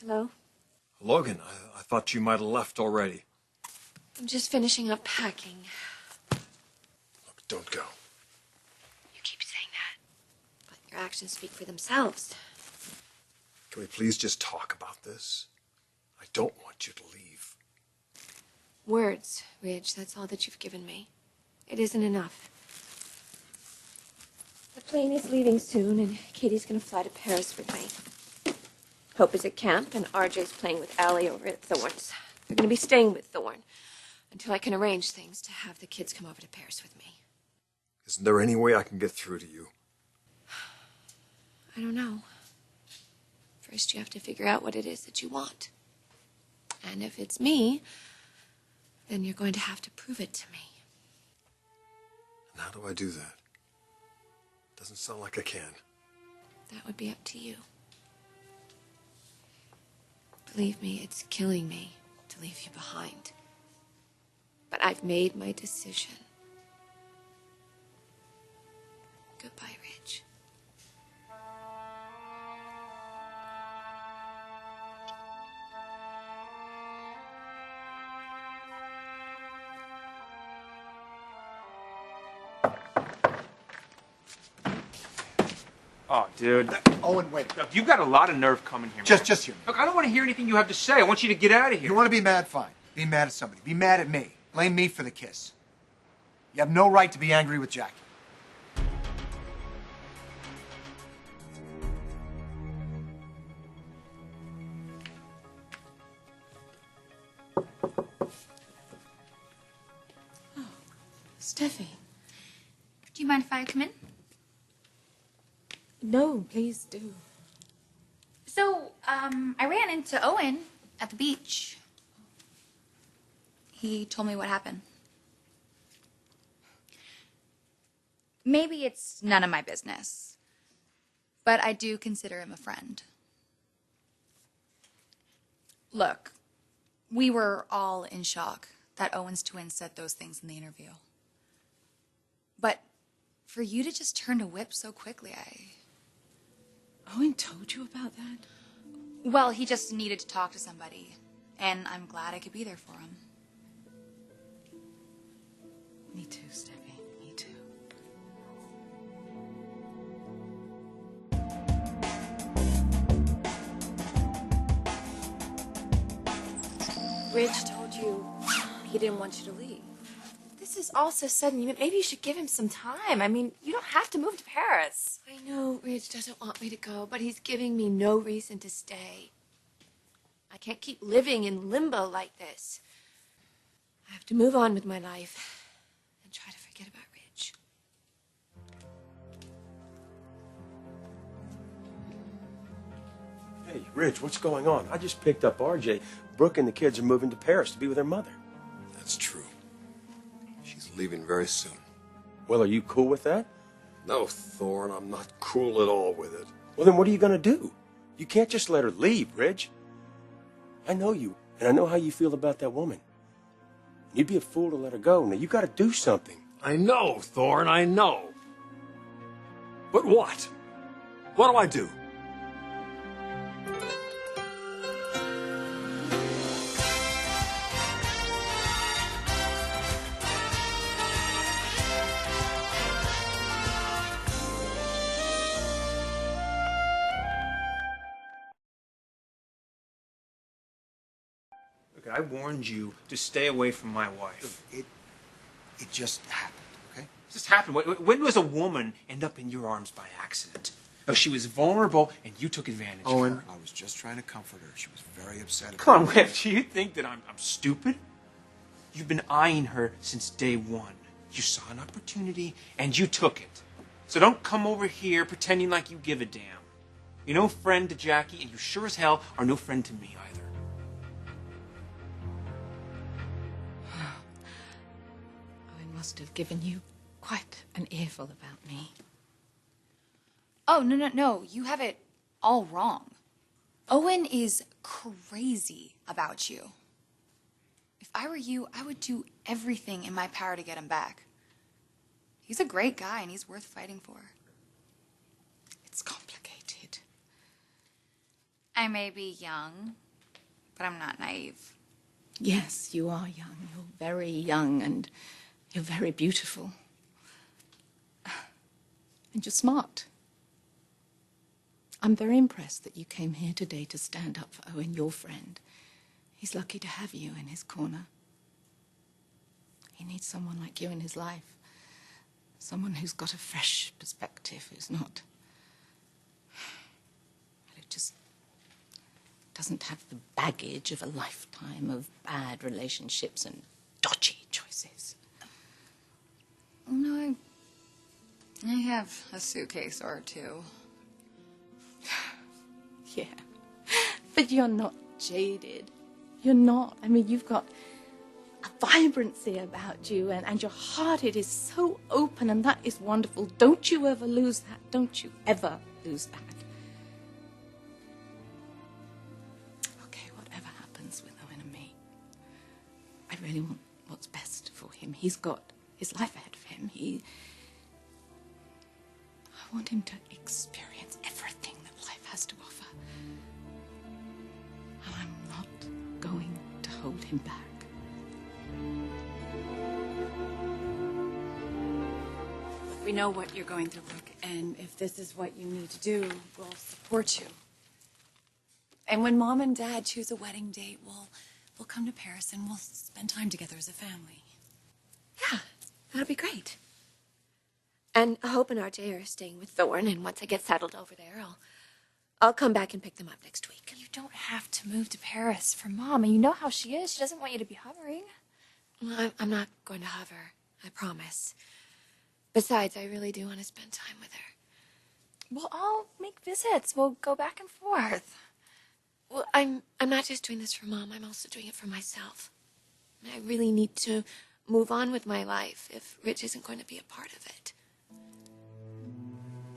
Hello? Logan, I thought you might have left already. I'm just finishing up packing. Look, don't go. You keep saying that, but your actions speak for themselves. Can we please just talk about this? I don't want you to leave. Words, Ridge, that's all that you've given me. It isn't enough. The plane is leaving soon, and Katie's gonna fly to Paris with me. Hope is at camp, and RJ's playing with Allie over at Thorne's. They're gonna be staying with Thorne until I can arrange things to have the kids come over to Paris with me. Isn't there any way I can get through to you? I don't know. First, you have to figure out what it is that you want. And if it's me, then you're going to have to prove it to me. And how do I do that? Doesn't sound like I can. That would be up to you. Believe me, it's killing me to leave you behind. But I've made my decision. Goodbye, Ridge. Oh, dude. Owen, wait. Look, you've got a lot of nerve coming here. Just hear me. Look, I don't want to hear anything you have to say. I want you to get out of here. You want to be mad? Fine. Be mad at somebody. Be mad at me. Blame me for the kiss. You have no right to be angry with Jackie. Steffi. Do you mind if I come in? No, please do. So, I ran into Owen at the beach. He told me what happened. Maybe it's none of my business, but I do consider him a friend. Look, we were all in shock that Owen's twins said those things in the interview. But for you to just turn to whip so quickly, Owen told you about that? Well, he just needed to talk to somebody, and I'm glad I could be there for him. Me too, Steffi. Me too. Ridge told you he didn't want you to leave. This is all so sudden. Maybe you should give him some time. I mean, you don't have to move to Paris. I know Ridge doesn't want me to go, but he's giving me no reason to stay. I can't keep living in limbo like this. I have to move on with my life and try to forget about Ridge. Hey, Ridge, what's going on? I just picked up RJ. Brooke and the kids are moving to Paris to be with their mother. That's true. She's leaving very soon. Well, are you cool with that? No, Thorne, I'm not cool at all with it. Well, then what are you going to do? You can't just let her leave, Ridge. I know you, and I know how you feel about that woman. You'd be a fool to let her go. Now, you got to do something. I know, Thorne, I know. But what? What do I do? Look, I warned you to stay away from my wife. It just happened, okay? This happened. When does a woman end up in your arms by accident? Oh, she was vulnerable, and you took advantage of her. I was just trying to comfort her. She was very upset. Come on, Whip. Do you think that I'm stupid? You've been eyeing her since day one. You saw an opportunity, and you took it. So don't come over here pretending like you give a damn. You're no friend to Jackie, and you sure as hell are no friend to me either. Owen must have given you quite an earful about me. Oh, no. You have it all wrong. Owen is crazy about you. If I were you, I would do everything in my power to get him back. He's a great guy, and he's worth fighting for. It's complicated. I may be young, but I'm not naive. Yes, you are young. You're very young and you're very beautiful. And you're smart. I'm very impressed that you came here today to stand up for Owen, your friend. He's lucky to have you in his corner. He needs someone like you in his life. Someone who's got a fresh perspective, who's not... who just doesn't have the baggage of a lifetime of bad relationships and dodgy choices. No, I have a suitcase or two. Yeah, but you're not jaded. You're not. I mean, you've got a vibrancy about you, and your heart, it is so open, and that is wonderful. Don't you ever lose that. Don't you ever lose that. Okay, whatever happens with Owen and me, I really want what's best for him. He's got his life ahead of him. I want him to experience everything that life has to offer. And I'm not going to hold him back. We know what you're going through, Brooke, and if this is what you need to do, we'll support you. And when Mom and Dad choose a wedding date, we'll come to Paris and we'll spend time together as a family. Yeah, that'll be great. And Hope and RJ are staying with Thorne, and once I get settled over there, I'll come back and pick them up next week. You don't have to move to Paris for Mom, and you know how she is. She doesn't want you to be hovering. Well, I'm not going to hover, I promise. Besides, I really do want to spend time with her. We'll all make visits. We'll go back and forth. Well, I'm not just doing this for Mom, I'm also doing it for myself. I really need to move on with my life if Rich isn't going to be a part of it.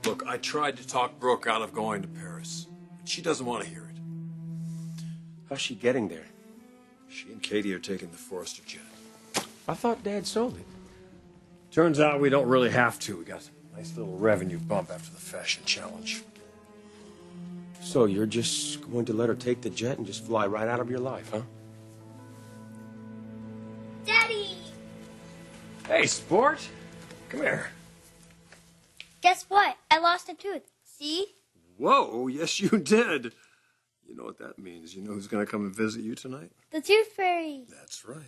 Look, I tried to talk Brooke out of going to Paris, but she doesn't want to hear it. How's she getting there? She and Katie are taking the Forester jet. I thought Dad sold it. Turns out we don't really have to. We got a nice little revenue bump after the fashion challenge. So you're just going to let her take the jet and just fly right out of your life, huh? Daddy! Hey, sport! Come here. Guess what? I lost a tooth. See? Whoa, yes you did. You know what that means. You know who's going to come and visit you tonight? The Tooth Fairy. That's right.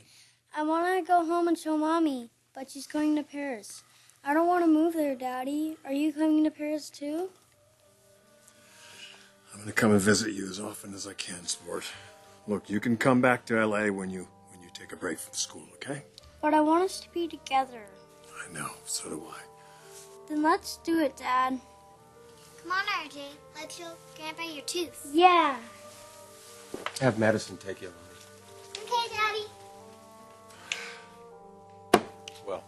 I want to go home and show Mommy, but she's going to Paris. I don't want to move there, Daddy. Are you coming to Paris too? I'm going to come and visit you as often as I can, sport. Look, you can come back to L.A. when you take a break from school, okay? But I want us to be together. I know, so do I. Then let's do it, Dad. Come on, RJ. Let's show Grandpa your tooth. Yeah. Have Madison take you along. Okay, Daddy. Well,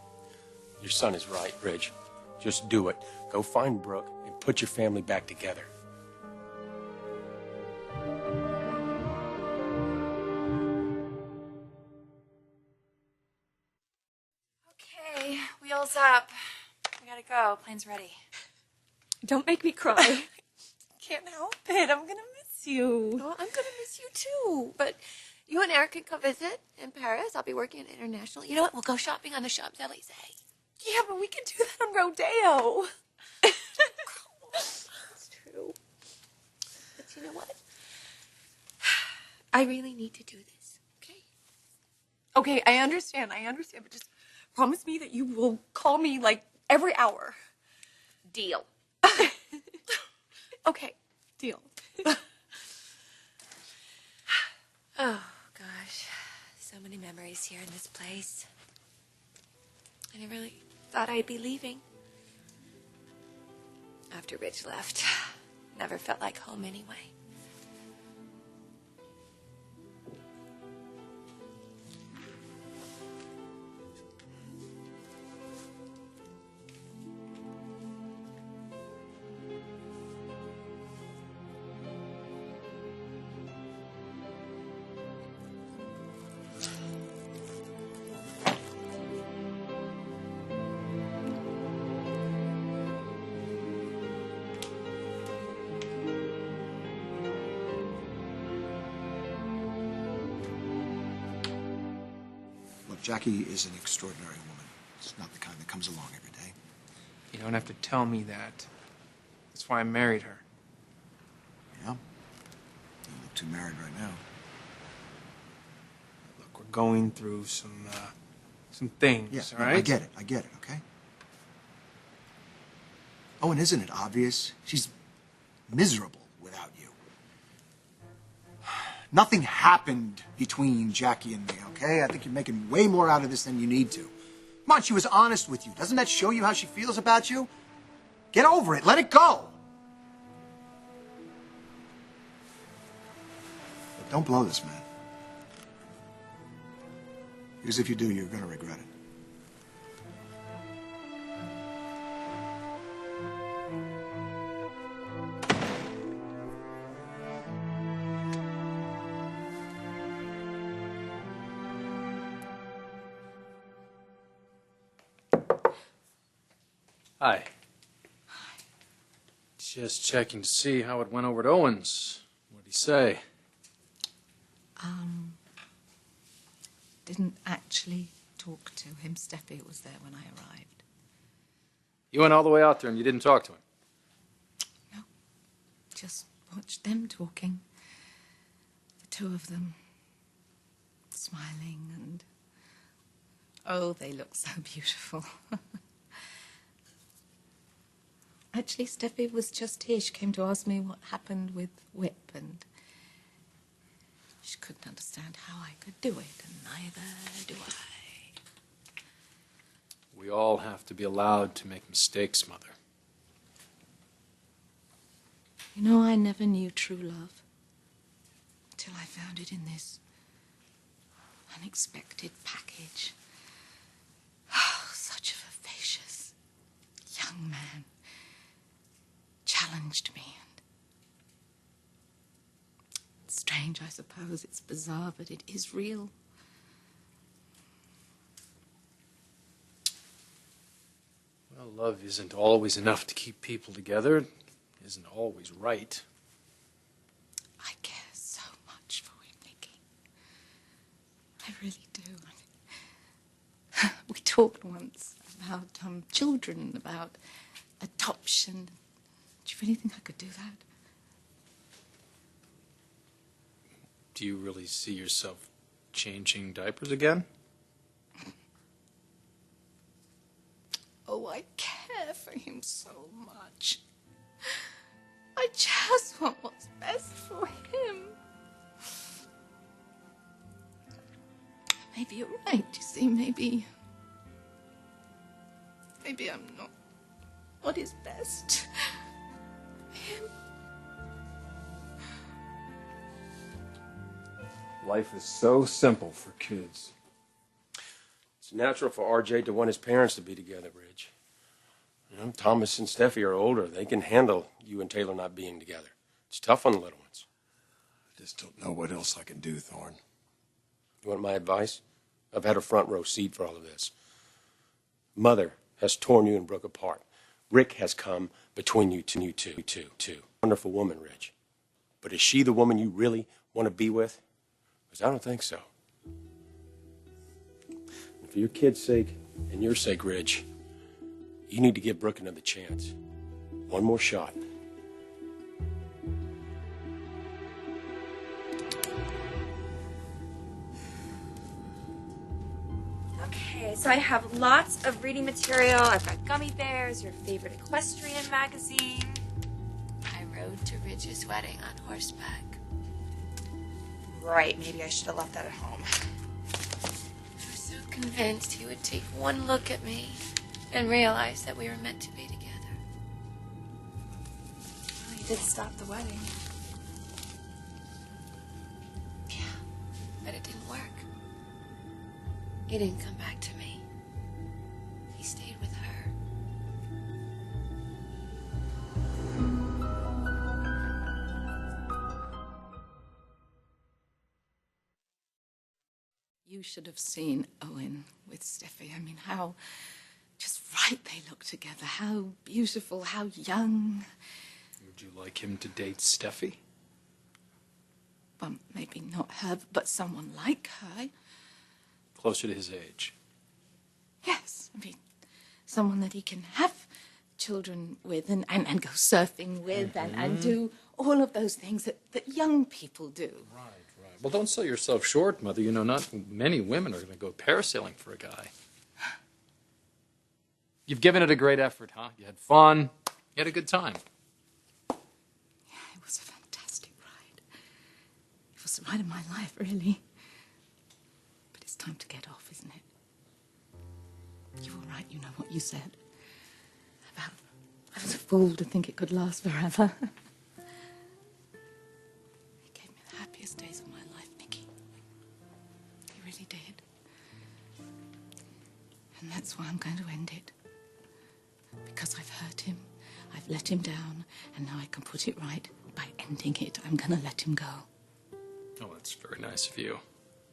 your son is right, Ridge. Just do it. Go find Brooke and put your family back together. Okay, wheels up. We gotta go. Plane's ready. Don't make me cry. Can't help it. I'm gonna miss you. Oh, I'm gonna miss you too. But you and Eric can come visit in Paris. I'll be working at International. You know what? We'll go shopping on the Champs-Elysees. Yeah, but we can do that on Rodeo. That's true. But you know what? I really need to do this, okay? Okay, I understand, but just promise me that you will call me, like, every hour. Deal. Okay, deal. Oh, gosh. So many memories here in this place. I never really thought I'd be leaving. After Rich left, never felt like home anyway. Jackie is an extraordinary woman. It's not the kind that comes along every day. You don't have to tell me that. That's why I married her. Yeah? You look too married right now. Look, we're going through some things, Yeah, all no, right? I get it, okay? Oh, and isn't it obvious? She's miserable without you. Nothing happened between Jackie and me, okay? I think you're making way more out of this than you need to. Come on, she was honest with you. Doesn't that show you how she feels about you? Get over it. Let it go. But don't blow this, man. Because if you do, you're going to regret it. Hi. Just checking to see how it went over at Owen's. What'd he say? Didn't actually talk to him. Steffi was there when I arrived. You went all the way out there and you didn't talk to him? No, just watched them talking. The two of them, smiling and... Oh, they look so beautiful. Actually, Steffi was just here. She came to ask me what happened with Whip, and she couldn't understand how I could do it, and neither do I. We all have to be allowed to make mistakes, Mother. You know, I never knew true love until I found it in this unexpected package. Oh, such a vivacious young man challenged me. And it's strange, I suppose. It's bizarre, but it is real. Well, love isn't always enough to keep people together. It isn't always right. I care so much for him, Nicky. I really do. We talked once about children, about adoption. Do you really think I could do that? Do you really see yourself changing diapers again? Oh, I care for him so much. I just want what's best for him. Maybe you're right, you see, maybe I'm not what is best for him. Life is so simple for kids. It's natural for RJ to want his parents to be together, Bridge. You know, Thomas and Steffi are older. They can handle you and Taylor not being together. It's tough on the little ones. I just don't know what else I can do, Thorne. You want my advice? I've had a front row seat for all of this. Mother has torn you and Brooke apart. Rick has come between you two. Wonderful woman, Rich. But is she the woman you really want to be with? Because I don't think so. And for your kid's sake and your sake, Ridge, you need to give Brooke another chance. One more shot. Okay, so I have lots of reading material. I've got Gummy Bears, your favorite equestrian magazine. I rode to Ridge's wedding on horseback. Right, maybe I should have left that at home. I was so convinced he would take one look at me and realize that we were meant to be together. Well, he did stop the wedding. Yeah, but it didn't work. He didn't come back to me. He stayed with her. You should have seen Owen with Steffi. I mean, how just right they look together. How beautiful, how young. Would you like him to date Steffi? Well, maybe not her, but someone like her. closer to his age. Yes, I mean, someone that he can have children with and go surfing with and do all of those things that young people do. Right. Well, don't sell yourself short, Mother. You know, not many women are going to go parasailing for a guy. You've given it a great effort, huh? You had fun. You had a good time. Yeah, it was a fantastic ride. It was the ride of my life, really. But it's time to get off, isn't it? You were right, you know what you said. About I was a fool to think it could last forever. It gave me the happiest days of my life, Nicky. It really did. And that's why I'm going to end it. Because I've hurt him, I've let him down, and now I can put it right by ending it. I'm going to let him go. Oh, that's very nice of you.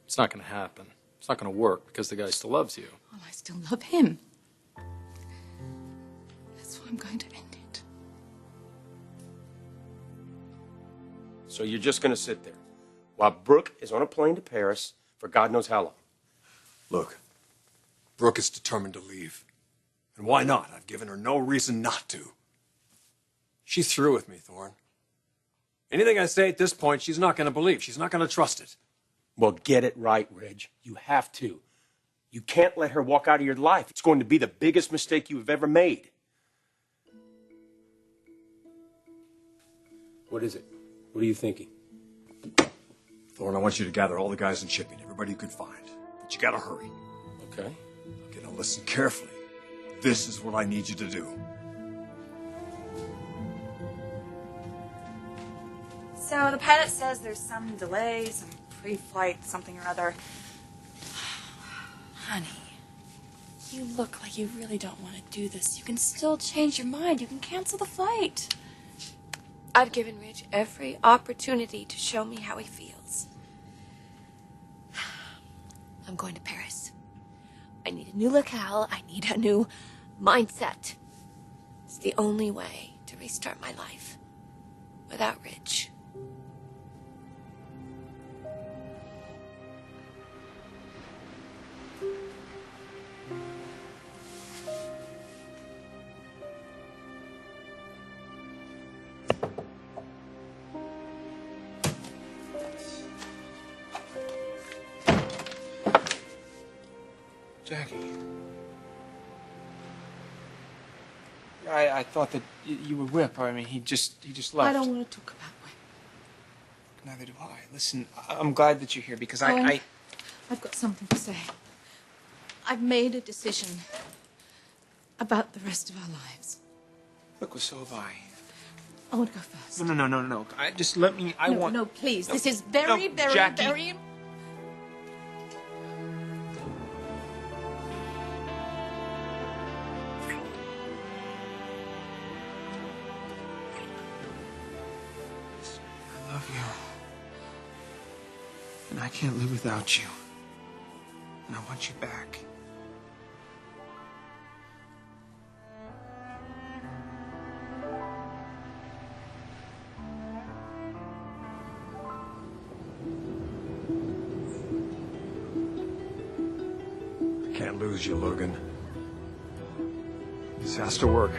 It's not going to happen. It's not going to work because the guy still loves you. Well, I still love him. That's why I'm going to end it. So you're just going to sit there while Brooke is on a plane to Paris for God knows how long? Look, Brooke is determined to leave. And why not? I've given her no reason not to. She's through with me, Thorne. Anything I say at this point, she's not going to believe. She's not going to trust it. Well, get it right, Reg. You have to. You can't let her walk out of your life. It's going to be the biggest mistake you have ever made. What is it? What are you thinking? Thorne, I want you to gather all the guys in shipping, everybody you can find. But you gotta hurry. Okay. Okay, now listen carefully. This is what I need you to do. So the pilot says there's some delay, some pre-flight, something or other. Honey, you look like you really don't want to do this. You can still change your mind. You can cancel the flight. I've given Rich every opportunity to show me how he feels. I'm going to Paris. I need a new locale. I need a new mindset. It's the only way to restart my life without Rich. Jackie. I thought that you were Whip. I mean, he just left. I don't want to talk about Whip. Neither do I. Listen, I'm glad that you're here because I've got something to say. I've made a decision about the rest of our lives. Look, well, so have I. I want to go first. No. Just let me. I want. No, please. This is very, very, Jackie. very. I love you. And I can't live without you. And I want you back. I can't lose you, Logan. This has to work.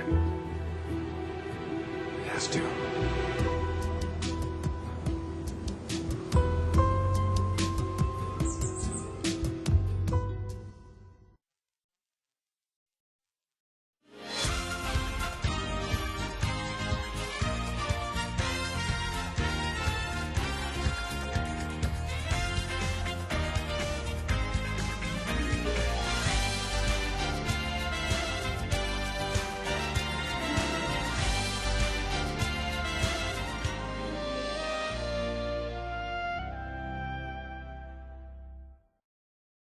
It has to.